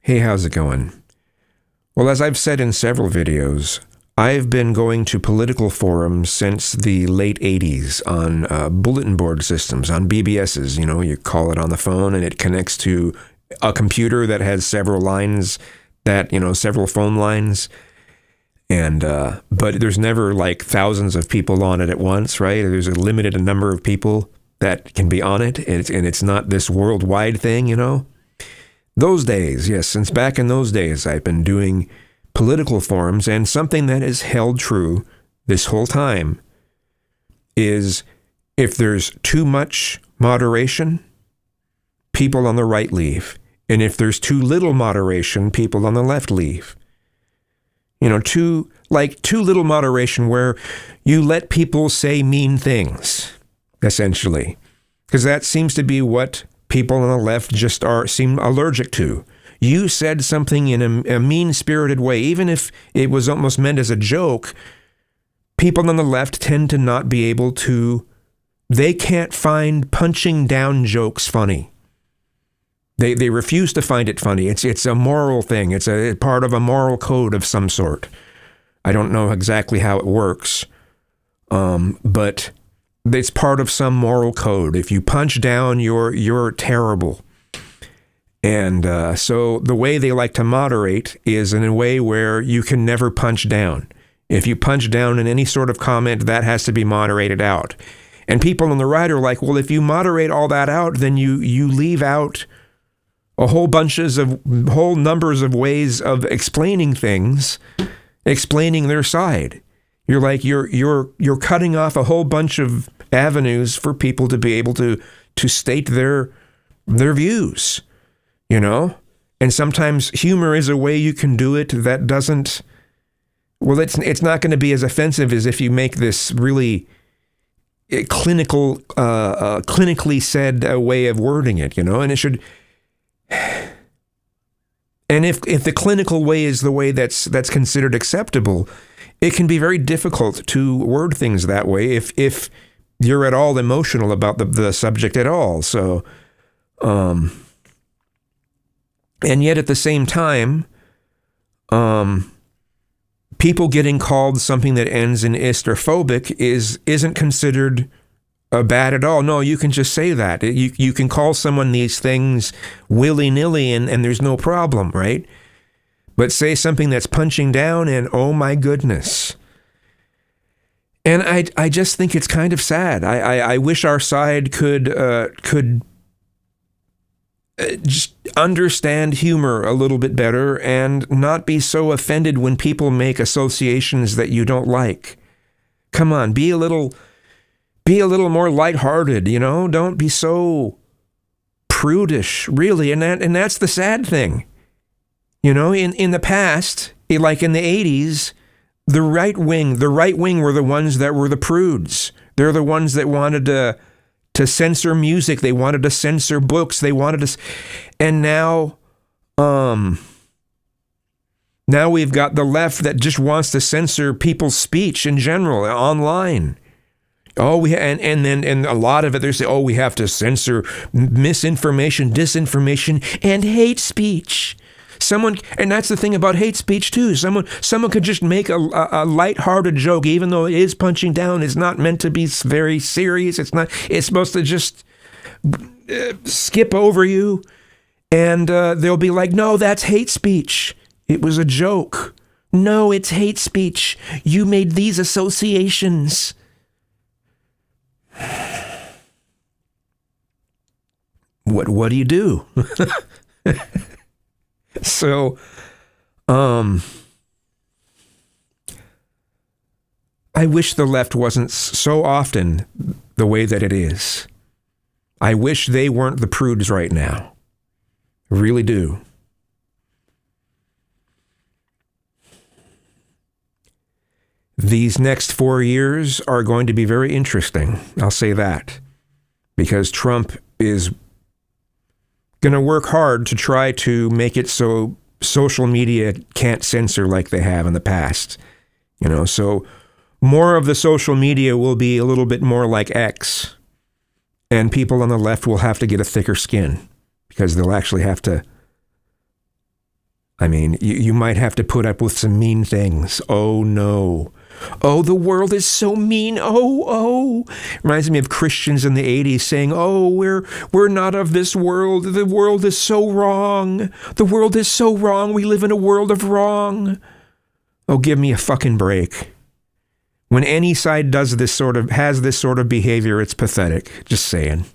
Hey, how's it going? Well, as I've said in several videos, I've been going to political forums since the late 80s on bulletin board systems, on BBSs. You know, you call it on the phone and it connects to a computer that has several lines several phone lines. And, but there's never like thousands of people on it at once, right? There's a limited number of people that can be on it. And it's not this worldwide thing, you know? Those days, yes, since back in those days, I've been doing political forums, and something that has held true this whole time is if there's too much moderation, people on the right leave. And if there's too little moderation, people on the left leave. You know, too little moderation where you let people say mean things, essentially. Because that seems to be what people on the left just seem allergic to. You said something in a mean-spirited way, even if it was almost meant as a joke. People on the left tend to not be able to, they can't find punching down jokes funny. They refuse to find it funny. It's a moral thing. It's a part of a moral code of some sort. I don't know exactly how it works, but it's part of some moral code. If you punch down, you're terrible. And so the way they like to moderate is in a way where you can never punch down. If you punch down in any sort of comment, that has to be moderated out. And people on the right are like, well, if you moderate all that out, then you leave out whole numbers of ways of explaining things, explaining their side. You're like, you're cutting off a whole bunch of avenues for people to be able to state their views, you know? And sometimes humor is a way you can do it that doesn't, well, it's not going to be as offensive as if you make this really clinically said way of wording it, you know? And it should, and if the clinical way is the way that's considered acceptable, it can be very difficult to word things that way if you're at all emotional about the subject at all. So, and yet at the same time, people getting called something that ends in ist or phobic isn't considered bad at all. No, you can just say that. You can call someone these things willy-nilly and there's no problem, right? But say something that's punching down and oh my goodness. And I just think it's kind of sad. I wish our side could just understand humor a little bit better and not be so offended when people make associations that you don't like. Come on, be a little more lighthearted, you know? Don't be so prudish, really. And that's the sad thing. You know, in the past, like in the 80s, the right wing were the ones that were the prudes. They're the ones that wanted to censor music. They wanted to censor books. They wanted to, and now we've got the left that just wants to censor people's speech in general online. Oh, and a lot of it, they say, oh, we have to censor misinformation, disinformation, and hate speech. And that's the thing about hate speech too. Someone could just make a lighthearted joke, even though it is punching down. It's not meant to be very serious. It's supposed to just skip over you, and they'll be like, no, that's hate speech. It was a joke. No, it's hate speech. You made these associations. What do you do? So, I wish the left wasn't so often the way that it is. I wish they weren't the prudes right now. I really do. These next 4 years are going to be very interesting. I'll say that. Because Trump is going to work hard to try to make it so social media can't censor like they have in the past. You know, so more of the social media will be a little bit more like X, and people on the left will have to get a thicker skin because they'll actually have to I mean, you might have to put up with some mean things. Oh, no. Oh, the world is so mean. Oh. Reminds me of Christians in the 80s saying, oh, we're not of this world. The world is so wrong. The world is so wrong. We live in a world of wrong. Oh, give me a fucking break. When any side has this sort of behavior, it's pathetic. Just saying.